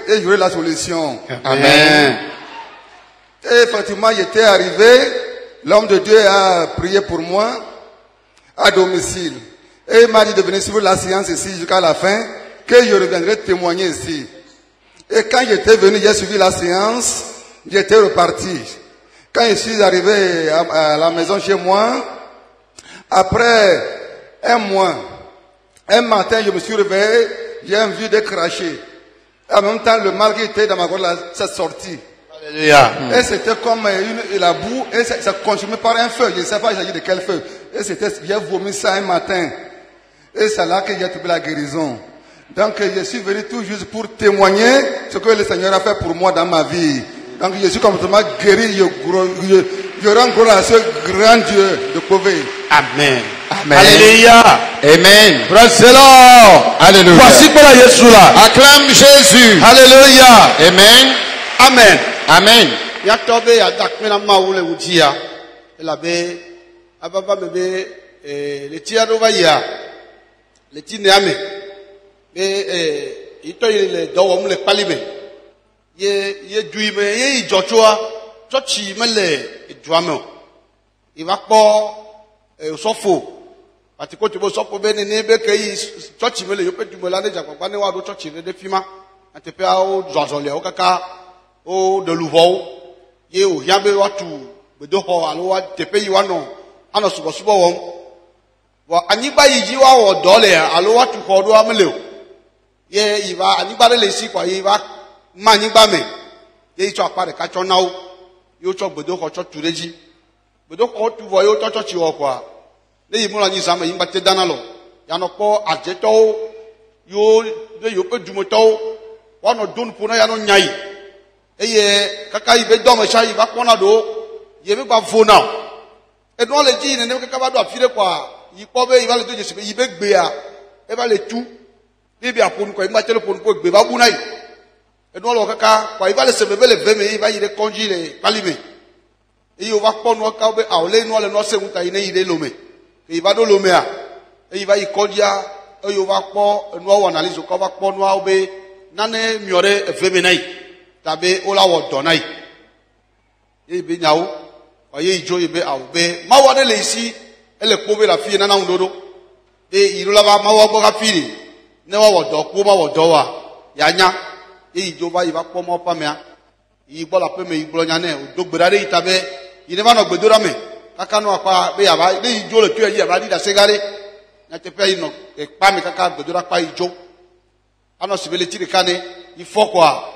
et j'aurai la solution. Amen. Et effectivement, j'étais arrivé, l'homme de Dieu a prié pour moi à domicile. Et il m'a dit de venir suivre la séance ici jusqu'à la fin, que je reviendrai témoigner ici. Et quand j'étais venu, j'ai suivi la séance, j'étais reparti. Quand je suis arrivé à la maison chez moi, après un mois, un matin, je me suis réveillé, j'ai envie de cracher. En même temps, le mal qui était dans ma gorge, s'est sorti. Alléluia. Et c'était comme la boue, et ça consumait par un feu. Je ne sais pas il s'agit de quel feu. Et j'ai vomi ça un matin. Et c'est là que j'ai trouvé la guérison. Donc je suis venu tout juste pour témoigner ce que le Seigneur a fait pour moi dans ma vie. Donc je suis complètement guéri. Je rends gloire à ce grand Dieu de Pové. Amen. Amen. Alléluia. Amen. Praise the Lord. Alléluia. Voici pour la Jésus là. Acclame Jésus. Alléluia. Amen. Amen. Amen. Yatobe ya dakmena maule utia. Elabe ababa mebe le tia do vaya. Le tineame. Ito ile dowo mu le palime. Ye duime ye ijochoa. Chochi mele ijuame. Iva po osofo. Ati ko tibo sofo be ni be ke yi chochi mele yo pe dumo la ne jakpa ne wa do chochi de fima. Ati pe a o zozole o kaka o de luvo. Ye o yabe watu bedo ho alo wa tepe yi wa no. Ano subo subo won. Wa anigba yiji wa wo dole alo watu ko do amle o. Ye iba anigba le si kwa ye iba ma anigba me. Ye icho apare ka cho nawo. Yo cho bedo ho cho tureji. Bedo ko tu vo yo cho chi wo kwa. Le yi mu la ni zama yi mbate dana lo. Ya no po ajeto yo de yo pe dumoto. Wa no don puna ya no nyai. Eye kaka ibe do me sha iba pona do. Ye me gba fona. E do le ji ne kaka ba do afire kwa. Yi po be iba le to jesi ibe gbe a. E ba le tu. Bibi aponu kwa iba tele ponu ko gbe ba bu na yi. E do lo kaka kwa iba le se bebe le veme iba yi le konji le palime. E yo va ponu ka be a ole no le no se nka ine yi le lome. E iba do lome a. E iba yi konja e yo va po no wa analyze ko va po no be nane miore veme na yi. Tabe ola wo do na yi. E be nyawo wa ye ijo ibe a be ma wa de le isi ele ko be la fi na na ndodo. E irula ba ma wa bo ka fi ne wa wo do ko ma wo do wa ya nya e ijo ba iba po mo pa me a yi gbo la pe me yi gbo nya ne o do gbera de itabe yi ne ba no gbedora me kaka no apa be ya ba le ijo le tu yi ya ba di da segare na te pe yi no e pa me kaka gbedora pa ijo ano sibele ti de kane yi fo kwa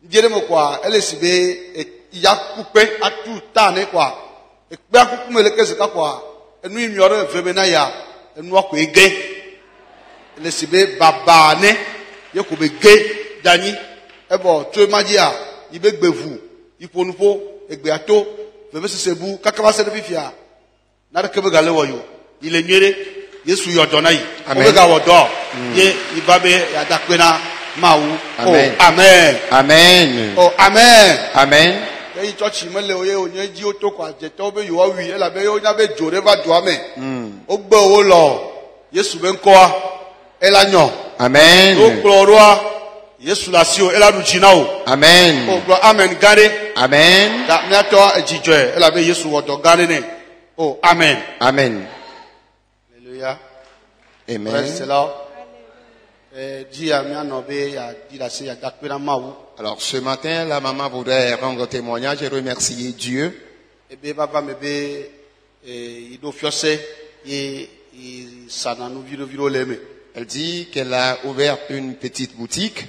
njere mo kwa ele sibe ya kupe atu ta ne kwa e pe akuku me le kese ka kwa enu yi miore febe na ya enu akwa ege le sibe baba ne ye ko be ge dani ebo to magia ibe gbevu iponupo egbe ato febe sesebu kakaba se de fifia na de kebe gale wo yo ile nyere Yesu yodo na yi o ga wodo ye ibabe ya dakpena mawu. Amen. Oh amen. Amen. Oh amen. Amen. Ye church mele oye onye ji o to kwa je to be yo wi ela be yo nya be jore ba do ame. O gbe o lo Yesu be nko a ela nyo. Amen. O gloro a Yesu la si o ela du jina o. Amen. O glo amen gare. Amen. Da na to ejijo ela be Yesu wo do gare ne. Oh amen. Amen. Alléluia. Amen. Praise the Lord. Di a mi anobe ya di la se ya dakpena mawu. Alors ce matin, la maman voudrait rendre témoignage et remercier Dieu. Ebe baba mebe ido fiose ye sana nu viro leme. Elle dit qu'elle a ouvert une petite boutique.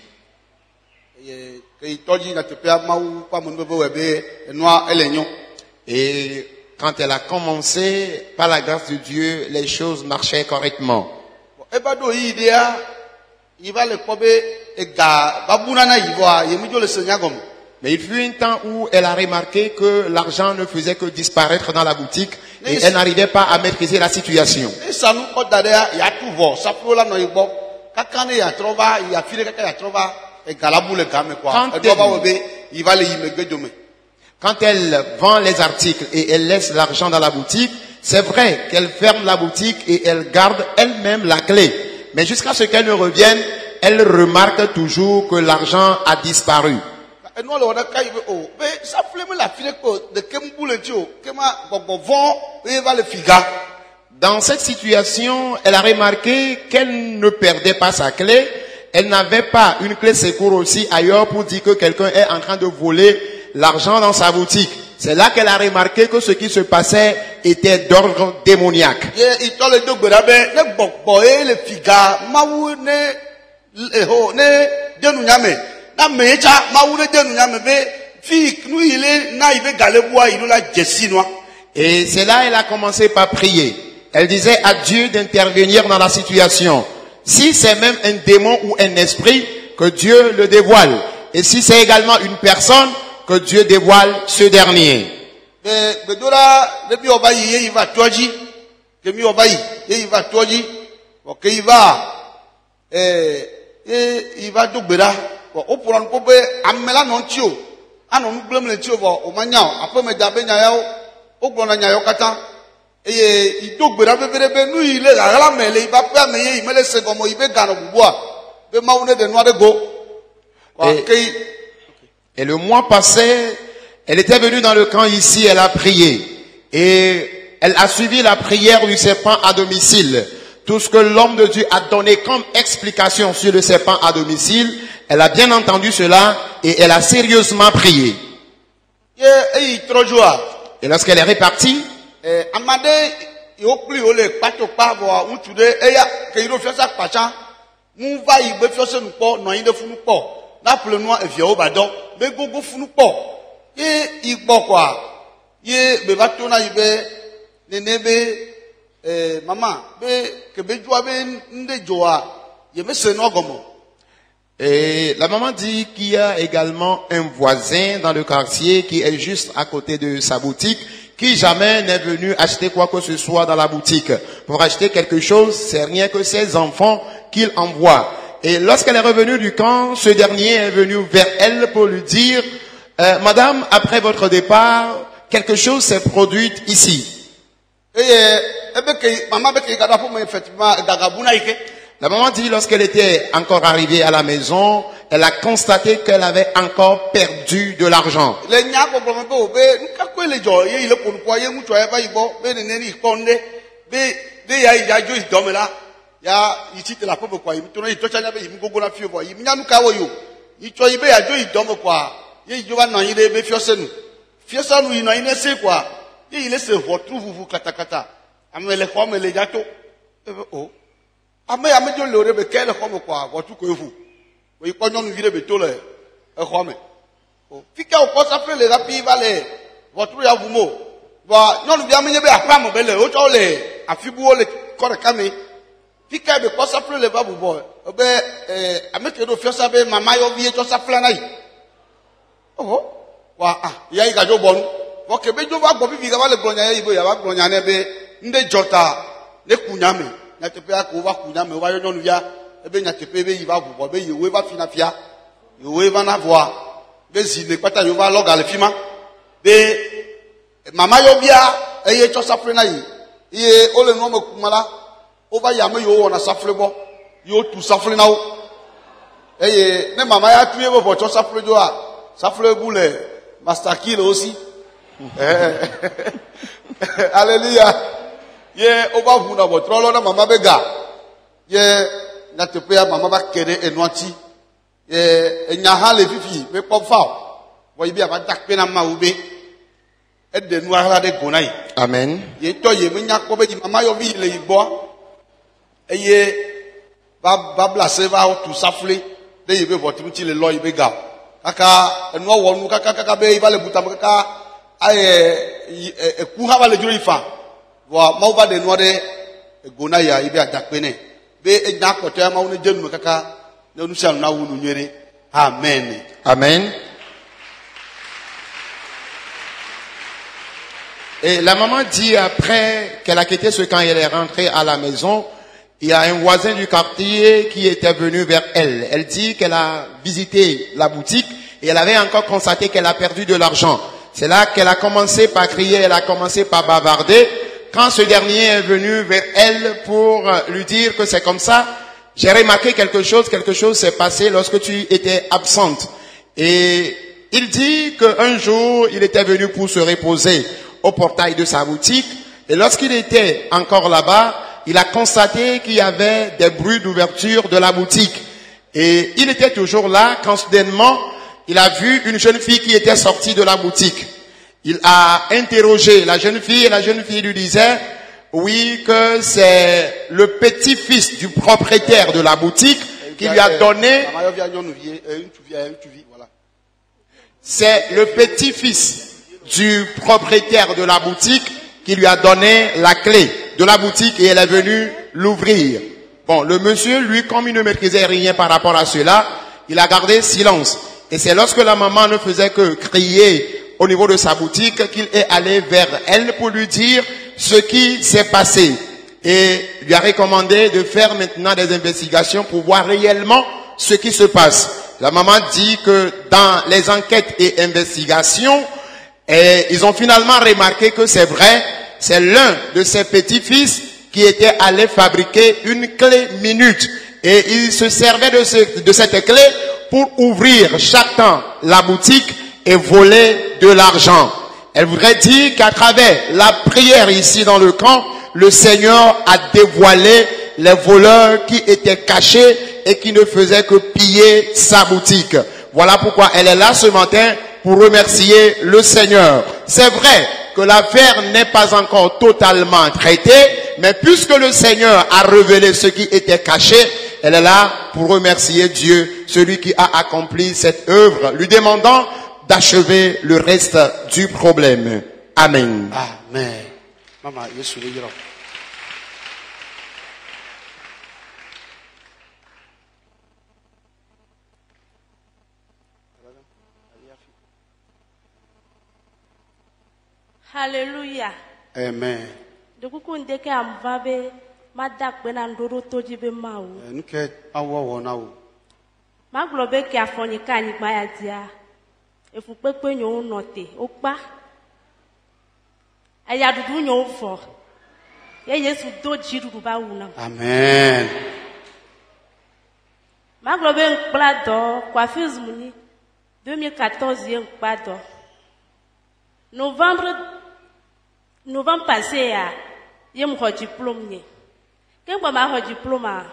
Que toji na tepe mawu pa mon bebe webe enwa elenyo. Et quand elle a commencé, par la grâce de Dieu, les choses marchaient correctement. Eba do idea il va le kobe ega babuna na yiwa yemijo le senyagom. Mais il fut un temps où elle a remarqué que l'argent ne faisait que disparaître dans la boutique et elle n'arrivait pas à maîtriser la situation. Esa nu odade ya tuvo saprola no igbo kakane ya trova ya fire kaka ya trova ega labule game kwa edo ba webe il va le yimegedome. Quand elle vend les articles et elle laisse l'argent dans la boutique, c'est vrai qu'elle ferme la boutique et elle garde elle-même la clé. Mais jusqu'à ce qu'elle ne revienne, elle remarque toujours que l'argent a disparu. Et nous, on a caillé, oh, mais ça flemme la fille de Kemboulentio, Kema, Bobovon, et va le figa. Dans cette situation, elle a remarqué qu'elle ne perdait pas sa clé. Elle n'avait pas une clé secours aussi ailleurs pour dire que quelqu'un est en train de voler l'argent dans sa boutique. C'est là qu'elle a remarqué que ce qui se passait était d'ordre démoniaque. Il t'en le deux berabe, ne bokboé le figa, maou ne denunyame, na mecha maou ne denunyame be fi nous il est na ibe galeboa il la jesinoa. Et c'est là elle a commencé par prier. Elle disait à Dieu d'intervenir dans la situation. Si c'est même un démon ou un esprit, que Dieu le dévoile. Et si c'est également une personne, que Dieu dévoile ce dernier. Bedora depuis obayi il va toji, que mi obayi il va toji, ok il va dogbera, o pour un pobe amela non tio, anon nous blâme le tio o manyao, après me dabe nyao, o gbona nyao kata. Et il dogbera bebebe nous il est la mele il va pas me il me laisse comme il veut gagner bois, be maune de noir de go. Et le mois passé, elle était venue dans le camp ici, elle a prié. Et elle a suivi la prière du serpent à domicile. Tout ce que l'homme de Dieu a donné comme explication sur le serpent à domicile, elle a bien entendu cela et elle a sérieusement prié. Et lorsqu'elle est repartie, Amade, il a pris le pato pas voir où tu es, et que il a fait ça pacha, nous va y faire ce nous pas, non il ne fout nous pas. Là pour le noir et vieux au badon, mais gogo fout nous pas. Et il boit quoi? Il va tourner il va nenebe maman, mais que bejoa ben nde joa, il me se non comme. Et la maman dit qu'il y a également un voisin dans le quartier qui est juste à côté de sa boutique, qui jamais n'est venu acheter quoi que ce soit dans la boutique. Pour acheter quelque chose, c'est rien que ses enfants qu'il envoie. Et lorsqu'elle est revenue du camp, ce dernier est venu vers elle pour lui dire, Madame, après votre départ, quelque chose s'est produit ici. La maman dit, lorsqu'elle était encore arrivée à la maison, elle a constaté qu'elle avait encore perdu de l'argent. Ame jo le be kele xɔme kwa votu ko evu. Wo ikpɔ nyɔnuvi ɖe be to le exɔme. O fika wo kɔ saƒe le rapi va le votu ya vu mo. Wa nyɔnuvi ame nye be aƒea me be le wo tsɔ le afibuwo le kɔ ɖeka me. Fika be kɔ saƒe le va bubɔ. Be ame ke ɖo fiɔsa be mama yɔvi tsɔ saƒe na yi. Oh wa ya yi gadzo bɔnu. Vɔ ke be dzo va gbɔ vivi va le gblɔnya ye be ya va gblɔnya ne be nde dzɔta ne kunya me. Nyateƒea ko va kunya me va yɔ nyɔnuvia ebe nyateƒe be yi va bubɔ be yewoe va fina fia yewoe va na vɔa be zi ne kpata yewo va lɔ ga le fi ma be mama yɔvia eye tsɔ safle na yi eye wo le nua me kuma la wo va yi ame yiwo wɔna safle gbɔ yiwo tu safle na wo eye ne mama ya tu ye be vɔ tsɔ safle dzoa safle bu le mastaki le wo si Alléluia. Ye oba hu na botrolo na mama bega ye na tepea mama ba kere enuati ye enya ha le fifi me pɔfa wo yi bi aba dakpe na ma wo be e de nu ara de gonai. Amen. Ye to ye me nya ko be di mama yo vi le yibo eye ba blase va tu safle de ye be votu ti le lo yi be ga kaka enu wo nu kaka be ba le buta kaka aye eku ha ba le juro ifa. Wa mauba de noire gona ya ibe adakpene be enya koto ya mawu ne jenu kaka na nusa na wu nu nyere. Amen. Amen. Et la maman dit après qu'elle a quitté ce camp et elle est rentrée à la maison, il y a un voisin du quartier qui était venu vers elle. Elle dit qu'elle a visité la boutique et elle avait encore constaté qu'elle a perdu de l'argent. C'est là qu'elle a commencé par crier, elle a commencé par bavarder. Quand ce dernier est venu vers elle pour lui dire que c'est comme ça, j'ai remarqué quelque chose s'est passé lorsque tu étais absente. Et il dit qu'un jour, il était venu pour se reposer au portail de sa boutique. Et lorsqu'il était encore là-bas, il a constaté qu'il y avait des bruits d'ouverture de la boutique. Et il était toujours là quand soudainement, il a vu une jeune fille qui était sortie de la boutique. Il a interrogé la jeune fille et la jeune fille lui disait, oui, que c'est le petit-fils du propriétaire de la boutique qui lui a donné, c'est le petit-fils du propriétaire de la boutique qui lui a donné la clé de la boutique et elle est venue l'ouvrir. Bon, le monsieur, lui, comme il ne maîtrisait rien par rapport à cela, il a gardé silence. Et c'est lorsque la maman ne faisait que crier au niveau de sa boutique qu'il est allé vers elle pour lui dire ce qui s'est passé. Et lui a recommandé de faire maintenant des investigations pour voir réellement ce qui se passe. La maman dit que dans les enquêtes et investigations, ils ont finalement remarqué que c'est vrai, c'est l'un de ses petits-fils qui était allé fabriquer une clé minute. Et il se servait de cette clé pour ouvrir chaque temps la boutique et voler de l'argent. Elle voudrait dire qu'à travers la prière ici dans le camp, le Seigneur a dévoilé les voleurs qui étaient cachés et qui ne faisaient que piller sa boutique. Voilà pourquoi elle est là ce matin pour remercier le Seigneur. C'est vrai que l'affaire n'est pas encore totalement traitée, mais puisque le Seigneur a révélé ce qui était caché, elle est là pour remercier Dieu, celui qui a accompli cette œuvre, lui demandant d'achever le reste du problème. Amen. Amen. Maman, Yesu le yiro. Hallelujah. Amen. De kuku ndeke amvabe madak bena ndoro toji be mawu. Nke awo wona o. Maglobe ke afoni kani gba ya dia. Efu pepe nyo note okpa. Aya dudu nyo fo. Ye Yesu do jiru ba wuna. Amen. Maglobe nkpla do coiffeuse muni 2014 ye nkpa do. Novembre passé, il y a un diplôme. Quand je suis un diplôme,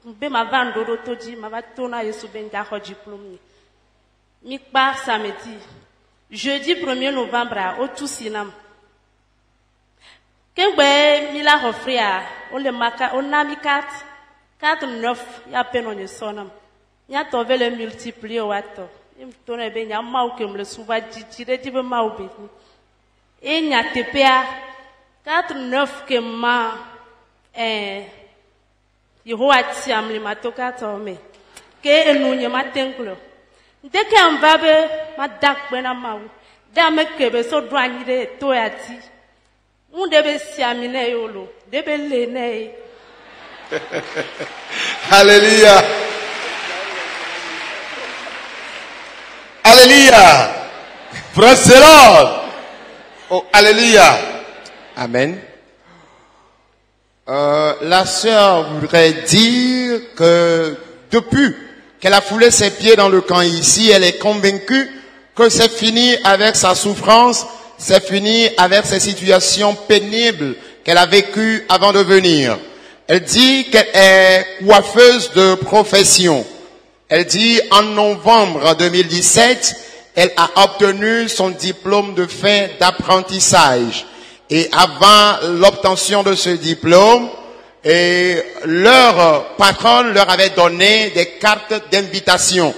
je vais vendre l'autoji, je vais tourner sur un diplôme. Je pars samedi. Jeudi 1er novembre, au tout cinéma. Quand je suis offert, on a mis 4, 9, il y a peine de sonne. Il y a trouvé le multiplier au ato. Il me tourne bien, il y a un mot que me le souvent dit, il me m'a oublié. Et il y a TPA 4-9 que ma Yehoati amli matoka tome que nous n'y matenglo dès qu'on va be ma dak bena mau dame que be so douani de toyati on debe siamine yolo debe lene. Alléluia. Alléluia. Praise the Lord. Oh, alléluia. Amen. La sœur voudrait dire que depuis qu'elle a foulé ses pieds dans le camp ici, elle est convaincue que c'est fini avec sa souffrance, c'est fini avec ses situations pénibles qu'elle a vécues avant de venir. Elle dit qu'elle est coiffeuse de profession. Elle dit en novembre 2017, elle a obtenu son diplôme de fin d'apprentissage. Et avant l'obtention de ce diplôme, leur patronne leur avait donné des cartes d'invitation.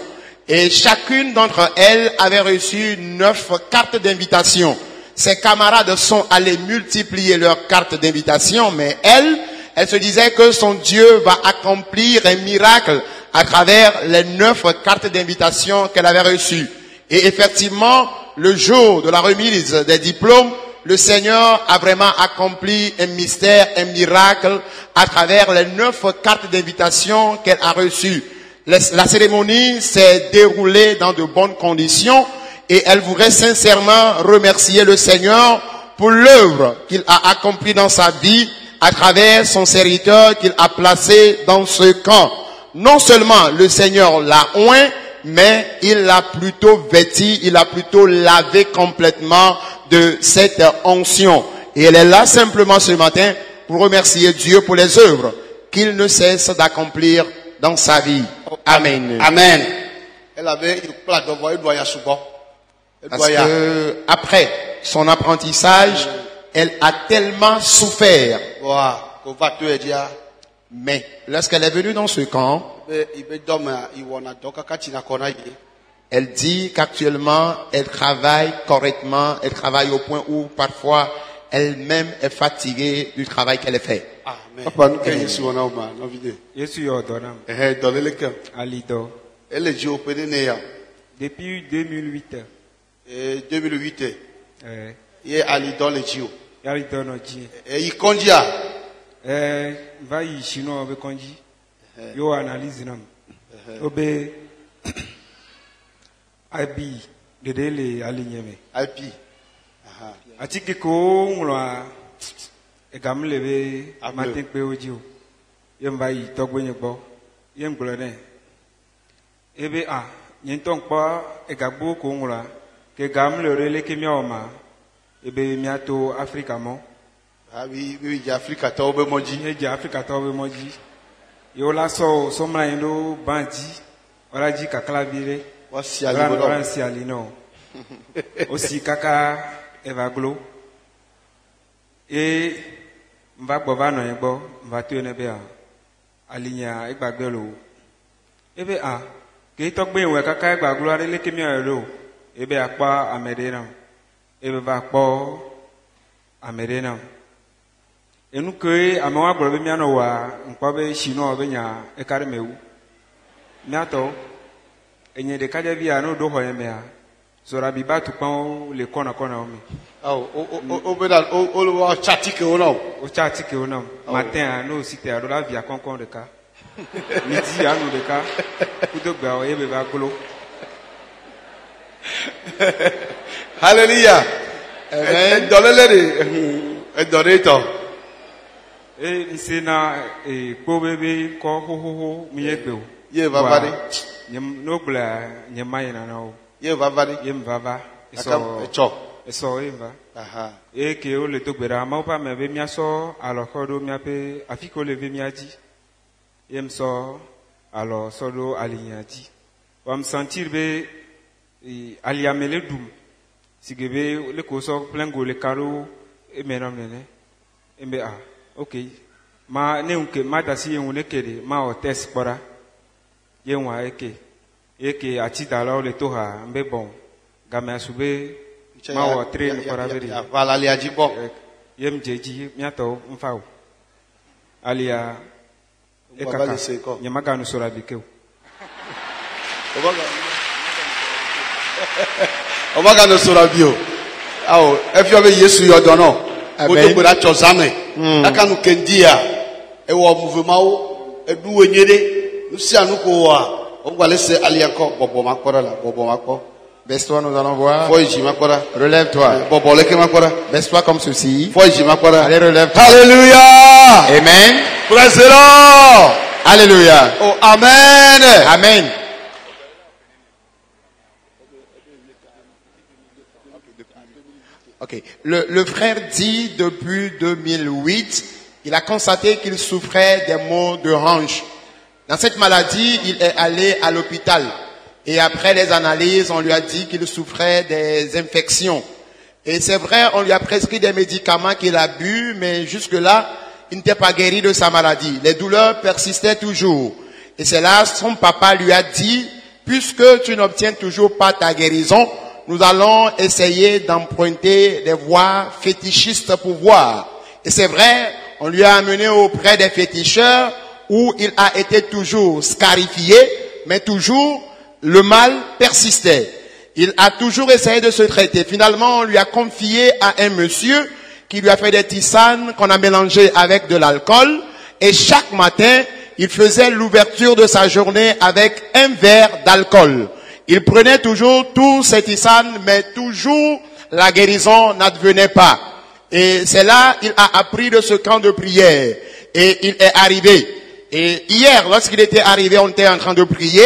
Et chacune d'entre elles avait reçu 9 cartes d'invitation. Ses camarades sont allés multiplier leurs cartes d'invitation, mais elle se disait que son Dieu va accomplir un miracle à travers les 9 cartes d'invitation qu'elle avait reçues. Et effectivement, le jour de la remise des diplômes, le Seigneur a vraiment accompli un mystère, un miracle à travers les 9 cartes d'invitation qu'elle a reçues. La cérémonie s'est déroulée dans de bonnes conditions et elle voudrait sincèrement remercier le Seigneur pour l'œuvre qu'il a accomplie dans sa vie à travers son serviteur qu'il a placé dans ce camp. non seulement le Seigneur l'a oint, mais il l'a plutôt vêti, il l'a plutôt lavé complètement de cette onction. Et elle est là simplement ce matin pour remercier Dieu pour les œuvres qu'il ne cesse d'accomplir dans sa vie. Amen. Amen. Elle avait une plaque de voix, elle doit y assumer. Parce que après son apprentissage, elle a tellement souffert. Mais lorsqu'elle est venue dans ce camp, elle dit qu'actuellement, elle travaille correctement, elle travaille au point où parfois elle-même est fatiguée du travail qu'elle fait. Amen. Elle est Depuis 2008. 2008. Il est allé dans les JO. Et il conduit. Va y chinois avec conduit. Yo analyse nam. Obe abi de dele aligneme. IP. Atiki ko ngwa e gamle be matin pe oji o. Yem va y togbenye gbo. Yem glo ne. Ebe a nyenton pa e gagbo ko ngwa ke gamle rele ke mioma. Ebe miato Africa mo. Ah oui, oui, Africa ta obe moji. Eji Africa ta obe moji. Yo la so somra ndo bandi. Ora ji kakala bire. Wasi ali bodo. Ora si ali no. Osi kaka evaglo. E mva gbo no yen gbo, mva to ne be a. Alinya igbagbe lo. Ebe a ke to gbe we kaka igbaglo are le kemi ero. Ebe apa amede na. Ebe va po amede na. Enu ke amewa gblɔ be mianɔ wa nkpɔ be shinɔ be nya ekare mewu miatɔ enye ɖekadzɛvia no ɖo xɔ ye mea zɔra biba tukpawo le kɔnakɔna wo me. O be na o tsa atike wo na o. O tsa atike wo na o. Matin n'o si te aɖo la via kɔnkɔn ɖeka midi anu ɖeka kudo gbea ye be va glo. Hallelujah. Edɔlele de edɔle tɔ. Nsena kpobebe kɔ hohoho mi ye gbe o. Ye vava de. No gblea nye ma yina na o. Ye vava de. Ye mvava. Esɔ ye mva. Eye ke wo le do gbe ɖa amewo ƒe ame be miasɔ alɔ xɔ ɖo miaƒe afi ke wo le ve miadzi. Ye msɔ alɔ sɔ ɖo alinya dzi. Wam sentir be aliame le ɖum. Si ke be le ko sɔ plengo le ka ɖo eme nam nene. Embe a. Ok, ma ne unke ma dasi yengune kede ma o test kpora yengwa eke atida la ole toha mbe bon game asube ma o train kpora beri vala ali ajibo yem jeji miato mfao alia ekaka nyamaga no sora bikeu obaga no sora bio awo efio be Yesu yodono Amen. Aka nu kendia ewo mouvement edu wenyede nusia nu ko a on va laisser aliako bobo makora la bobo mako. Baisse-toi, nous allons voir. Foiji makora. Relève-toi. Bobo leke makora. Baisse-toi comme ceci. Foiji makora. Allez, relève-toi. Alléluia. Amen. Praise the Lord. Alléluia. Oh, amen. Amen. Ok. Le frère dit depuis 2008, il a constaté qu'il souffrait des maux de hanche. Dans cette maladie, il est allé à l'hôpital. Et après les analyses, on lui a dit qu'il souffrait des infections. Et c'est vrai, on lui a prescrit des médicaments qu'il a bu, mais jusque-là, il n'était pas guéri de sa maladie. Les douleurs persistaient toujours. Et c'est là, son papa lui a dit, puisque tu n'obtiens toujours pas ta guérison, nous allons essayer d'emprunter des voies fétichistes pour voir. Et c'est vrai, on lui a amené auprès des féticheurs où il a été toujours scarifié, mais toujours le mal persistait. Il a toujours essayé de se traiter. Finalement, on lui a confié à un monsieur qui lui a fait des tisanes qu'on a mélangées avec de l'alcool. Et chaque matin, il faisait l'ouverture de sa journée avec un verre d'alcool. Il prenait toujours tous ces tisanes, mais toujours la guérison n'advenait pas. Et c'est là, il a appris de ce camp de prière. Et il est arrivé. Et hier, lorsqu'il était arrivé, on était en train de prier.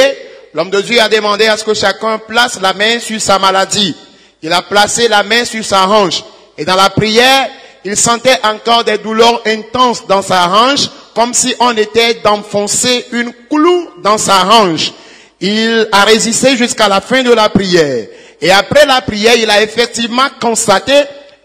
L'homme de Dieu a demandé à ce que chacun place la main sur sa maladie. Il a placé la main sur sa hanche. Et dans la prière, il sentait encore des douleurs intenses dans sa hanche, comme si on était d'enfoncer une clou dans sa hanche. Il a résisté jusqu'à la fin de la prière. Et après la prière, il a effectivement constaté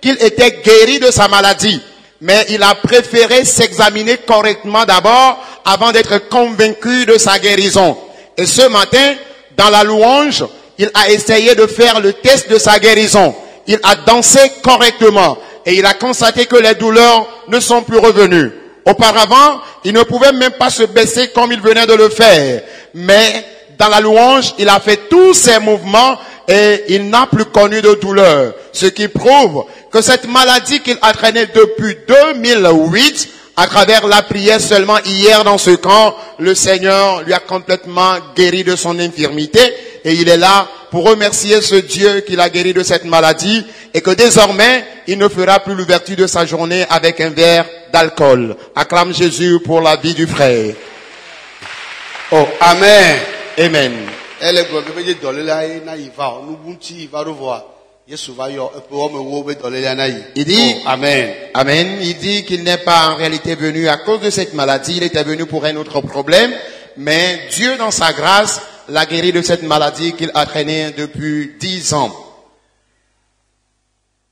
qu'il était guéri de sa maladie. Mais il a préféré s'examiner correctement d'abord avant d'être convaincu de sa guérison. Et ce matin, dans la louange, il a essayé de faire le test de sa guérison. Il a dansé correctement et il a constaté que les douleurs ne sont plus revenues. Auparavant, il ne pouvait même pas se baisser comme il venait de le faire. Mais dans la louange, il a fait tous ces mouvements et il n'a plus connu de douleur. Ce qui prouve que cette maladie qu'il a traînée depuis 2008, à travers la prière seulement hier dans ce camp, le Seigneur lui a complètement guéri de son infirmité. Et il est là pour remercier ce Dieu qui l'a guéri de cette maladie et que désormais, il ne fera plus l'ouverture de sa journée avec un verre d'alcool. Acclame Jésus pour la vie du frère. Oh, Amen. Amen. Il dit, oh, Amen. Amen. Il dit qu'il n'est pas en réalité venu à cause de cette maladie, il était venu pour un autre problème, mais Dieu dans sa grâce l'a guéri de cette maladie qu'il a traînée depuis 10 ans.